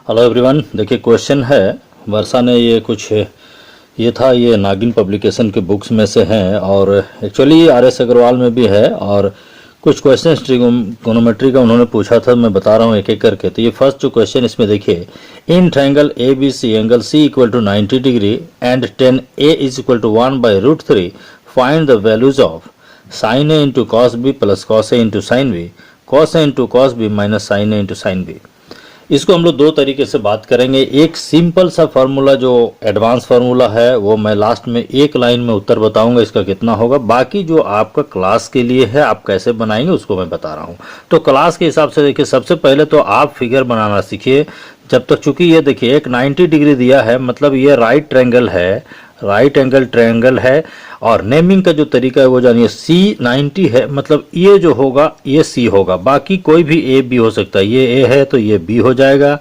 Hello everyone. देखिए question है, वर्षा ने ये नागिन पब्लिकेशन के बुक्स में से हैं और एक्चुअली RS अग्रवाल में भी है और कुछ क्वेश्चन ट्रिगोनोमेट्री का उन्होंने पूछा था। मैं बता रहा हूँ एक एक करके। तो ये फर्स्ट जो क्वेश्चन इसमें देखिए, in triangle ABC angle C equal to 90 degree and tan A is equal to 1/√3 find the values of sin A into cos B plus cos A into sin B, cos A into cos B minus sin A into sin B। इसको हम लोग दो तरीके से बात करेंगे। एक simple सा फार्मूला जो एडवांस फार्मूला है वो मैं लास्ट में एक लाइन में उत्तर बताऊंगा इसका कितना होगा। बाकी जो आपका क्लास के लिए है आप कैसे बनाएंगे उसको मैं बता रहा हूं। तो क्लास के हिसाब से देखिए, सबसे पहले तो आप फिगर बनाना सीखिए जब तक। चूंकि ये देखिए एक 90 डिग्री दिया है, मतलब ये राइट एंगल ट्रायंगल है और नेमिंग का जो तरीका है वो जानिए। C90 है, मतलब ये जो होगा ये C होगा, बाकी कोई भी A B हो सकता है। ये A है तो ये B हो जाएगा,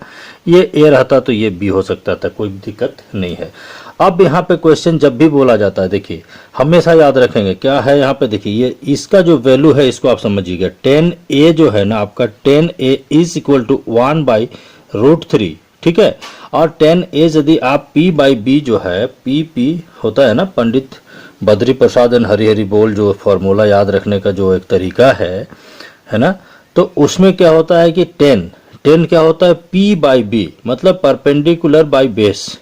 ये A रहता तो ये B हो सकता था, कोई दिक्कत नहीं है। अब यहाँ पे क्वेश्चन जब भी बोला जाता है देखिए हमेशा याद रखेंगे क्या है यहाँ पे। देखिए ये इसका जो वैल्यू है इसको आप समझिएगा। tan A जो है ना आपका, tan A is equal to 1/√3, ठीक है। और tan A यदि आप P/B जो है, P होता है ना पंडित बद्री प्रसाद एंड हरिहरि बोल, जो फॉर्मूला याद रखने का जो एक तरीका है ना। तो उसमें क्या होता है कि tan क्या होता है P/B, मतलब परपेंडिकुलर बाय बेस।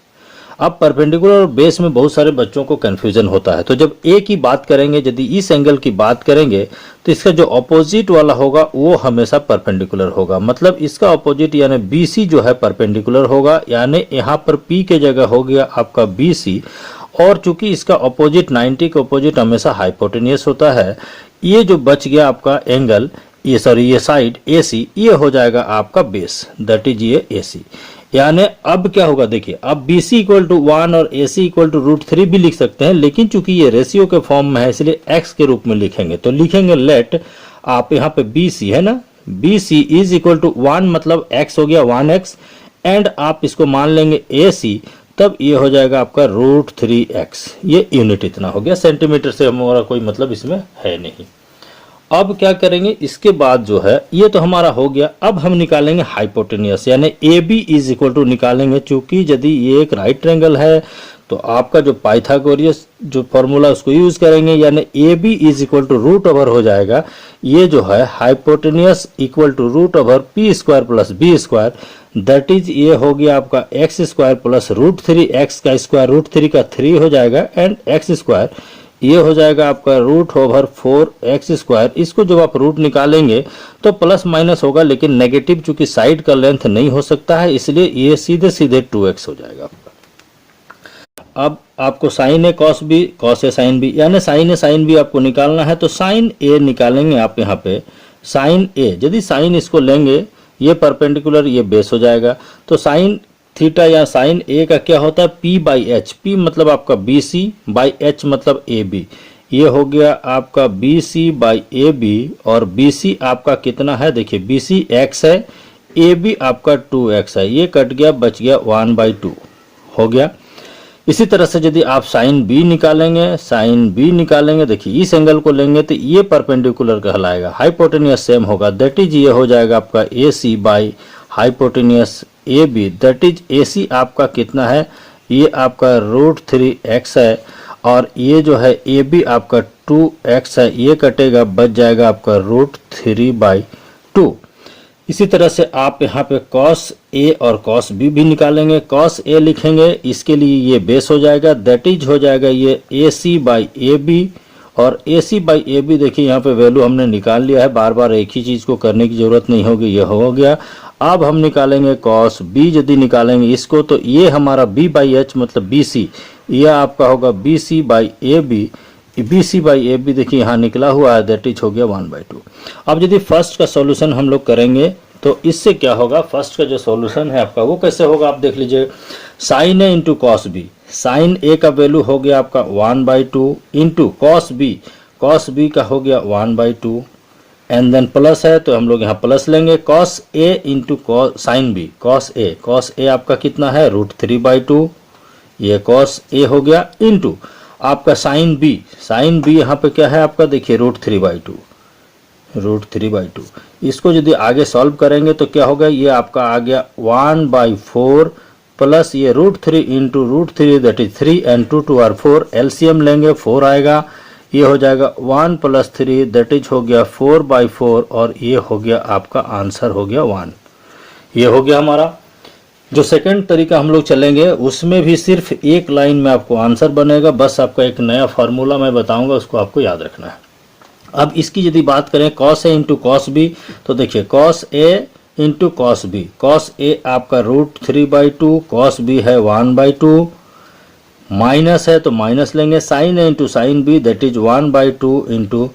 अब परपेंडिकुलर और बेस में बहुत सारे बच्चों को कंफ्यूजन होता है। तो जब A की बात करेंगे, यदि इस एंगल की बात करेंगे तो इसका जो ऑपोजिट वाला होगा वो हमेशा परपेंडिकुलर होगा। मतलब इसका ऑपोजिट यानी BC जो है परपेंडिकुलर होगा, यानी यहाँ पर P के जगह हो गया आपका BC। और चूंकि इसका ऑपोजिट 90 का ऑपोजिट हमेशा हाइपोटेनियस होता है, ये जो बच गया आपका एंगल, ये साइड AC, ये हो जाएगा आपका बेस, दैट इज ये AC। यानी अब क्या होगा देखिए, अब BC इक्वल टू 1 और AC इक्वल टू √3 भी लिख सकते हैं, लेकिन चूंकि ये रेशियो के फॉर्म में है इसलिए x के रूप में लिखेंगे। तो लिखेंगे लेट, आप यहाँ पे BC है ना, BC इज इक्वल टू 1, मतलब x हो गया 1x, एंड आप इसको मान लेंगे AC, तब ये हो जाएगा आपका √3x। ये यूनिट इतना हो गया, सेंटीमीटर से हमारा कोई मतलब इसमें है नहीं। अब क्या करेंगे, इसके बाद जो है ये तो हमारा हो गया। अब हम निकालेंगे हाइपोटेनियस, यानी AB इज इक्वल टू निकालेंगे। चूंकि यदि ये एक राइट ट्रायंगल है तो आपका जो पाइथागोरस जो फॉर्मूला उसको यूज करेंगे, यानी AB is equal to √over हो जाएगा ये जो है hypotenuse equal to √over P² plus B², that is ये हो गया आपका x² प्लस √3, x का स्क्वायर √3 का 3 हो जाएगा, एंड x² ये हो जाएगा आपका √4x²। इसको जब आप रूट निकालेंगे तो प्लस माइनस होगा, लेकिन नेगेटिव चूंकि साइड का लेंथ नहीं हो सकता है, इसलिए ये सीधे सीधे 2x हो जाएगा आपका। अब आपको sin A cos B, cos A sin B, यानी sin A sin B आपको निकालना है। तो sin A निकालेंगे आप यहाँ पे, sin A यदि sin इसको लेंगे, ये परपेंडिकुलर ये बेस हो जाएगा। तो sin थीटा या साइन A का क्या होता है P/H, P मतलब आपका BC बाई H मतलब AB। ये हो गया आपका BC/AB, और BC आपका कितना है देखिए, BC x है, AB आपका 2x है, ये कट गया, बच गया 1/2 हो गया। इसी तरह से यदि आप साइन B निकालेंगे, देखिए इस एंगल को लेंगे तो ये परपेंडिकुलर कहलाएगा, हाइपोटेनियस सेम होगा, दैट इज ये हो जाएगा आपका AC by hypotenuse AB, that is AC आपका कितना है, ये आपका √3x है, और ये जो है AB आपका 2x है, ये कटेगा, बच जाएगा आपका √3/2। इसी तरह से आप यहाँ पे cos A और cos B भी निकालेंगे। cos A लिखेंगे, इसके लिए ये बेस हो जाएगा, दैट इज हो जाएगा ये AC/AB, और AC/AB देखिए यहाँ पे वैल्यू हमने निकाल लिया है, बार बार एक ही चीज को करने की जरूरत नहीं होगी, ये हो गया। अब हम निकालेंगे cos B, यदि निकालेंगे इसको तो ये हमारा B/H मतलब BC, ये आपका होगा BC/AB। BC/AB देखिए यहाँ निकला हुआ है, दैट इज हो गया 1/2। अब यदि फर्स्ट का सॉल्यूशन हम लोग करेंगे तो इससे क्या होगा, फर्स्ट का जो सॉल्यूशन है आपका वो कैसे होगा, आप देख लीजिए। sin A into cos B, sin A का वैल्यू हो गया आपका 1/2 इंटू cos B का हो गया 1/2, एंड देन प्लस है तो हम लोग यहाँ प्लस लेंगे, cos A into sin B, cos A आपका कितना है √3/2, ये cos A हो गया, इंटू आपका sin B यहाँ पे क्या है आपका देखिए √3/2, √3/2। इसको यदि आगे सॉल्व करेंगे तो क्या होगा, ये आपका आ गया 1/4 प्लस ये √3 into √3 that is 3 and 2 2 are 4, LCM लेंगे 4 आएगा, ये हो जाएगा 1 + 3 दैट इज हो गया 4/4 और ये हो गया आपका आंसर हो गया 1। ये हो गया हमारा। जो सेकंड तरीका हम लोग चलेंगे उसमें भी सिर्फ एक लाइन में आपको आंसर बनेगा, बस आपका एक नया फार्मूला मैं बताऊंगा, उसको आपको याद रखना है। अब इसकी यदि बात करें cos A into cos B, तो देखिए cos A into cos B, cos A आपका √3/2, cos B है 1/2, माइनस है तो माइनस लेंगे, sin A into sin B that is 1/2 into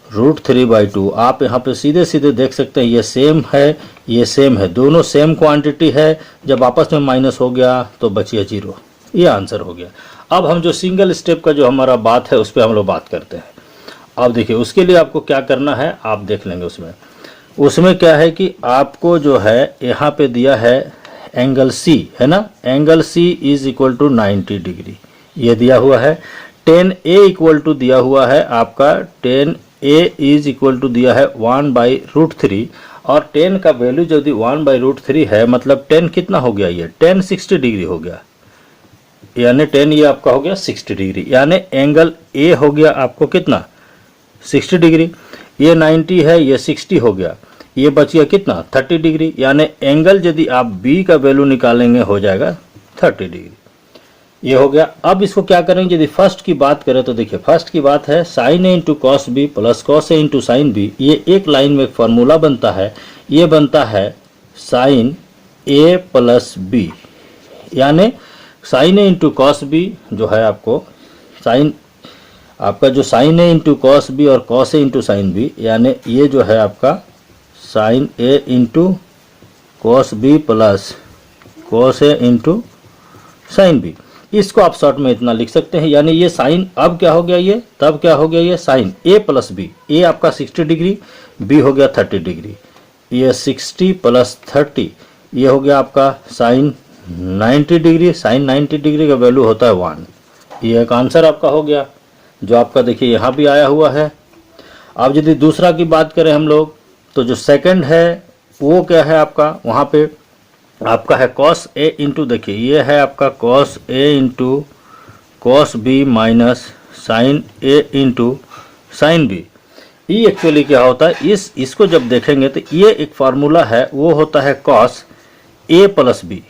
√3/2। आप यहाँ पे सीधे सीधे देख सकते हैं ये सेम है, ये सेम है, दोनों सेम क्वांटिटी है, जब आपस में माइनस हो गया तो बचिए 0, ये आंसर हो गया। अब हम जो सिंगल स्टेप का जो हमारा बात है उस पर हम लोग बात करते हैं। अब देखिए उसके लिए आपको क्या करना है आप देख लेंगे। उसमें क्या है कि आपको जो है यहाँ पे दिया है एंगल C है ना, angle C is equal to 90 degree ये दिया हुआ है। tan A इक्वल टू दिया हुआ है आपका, tan A is equal to दिया है 1/√3 और tan का वैल्यू यदि 1/√3 है मतलब tan कितना हो गया, ये tan 60 डिग्री हो गया, यानी tan ये आपका हो गया 60 डिग्री, यानी एंगल A हो गया आपको कितना 60 डिग्री, ये 90 है ये 60 हो गया, ये बच गया कितना 30 डिग्री, यानी एंगल यदि आप B का वैल्यू निकालेंगे हो जाएगा 30 डिग्री, ये हो गया। अब इसको क्या करेंगे, यदि फर्स्ट की बात करें तो देखिए फर्स्ट की बात है sin A into cos B plus cos A into sin B, ये एक लाइन में एक फार्मूला बनता है, ये बनता है sin A प्लस B, यानी sin A into cos B जो है आपको आपका जो sin A into cos B और cos A into sin B, यानी ये जो है आपका sin A into cos B plus cos A into sin B, इसको आप शॉर्ट में इतना लिख सकते हैं, यानी ये साइन अब क्या हो गया, ये तब क्या हो गया, ये sine A plus B, A आपका 60 डिग्री B हो गया 30 डिग्री, ये 60 प्लस 30 ये हो गया आपका साइन 90 डिग्री, साइन 90 डिग्री का वैल्यू होता है 1, ये एक आंसर आपका हो गया जो आपका देखिए यहाँ भी आया हुआ है। अब यदि दूसरा की बात करें हम लोग तो जो सेकंड है वो क्या है आपका, वहाँ पे आपका है cos A इंटू, देखिए ये है आपका cos A into cos B minus sin A into sin B। ये एक्चुअली क्या होता है, इसको जब देखेंगे तो ये एक फार्मूला है वो होता है cos A plus B,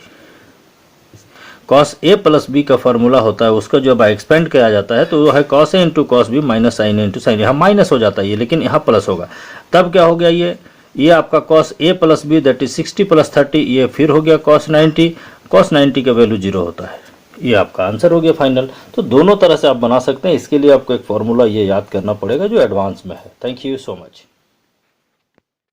cos A plus B का फार्मूला होता है, उसको जब एक्सपेंड किया जाता है तो वो है cos A into cos B minus sin A into sin, यहाँ माइनस हो जाता है ये लेकिन यहाँ प्लस होगा, तब क्या हो गया, ये आपका cos A plus B that is 60 plus 30, ये फिर हो गया cos 90 का वैल्यू 0 होता है, ये आपका आंसर हो गया फाइनल। तो दोनों तरह से आप बना सकते हैं, इसके लिए आपको एक फॉर्मूला ये याद करना पड़ेगा जो एडवांस में है। Thank you so much.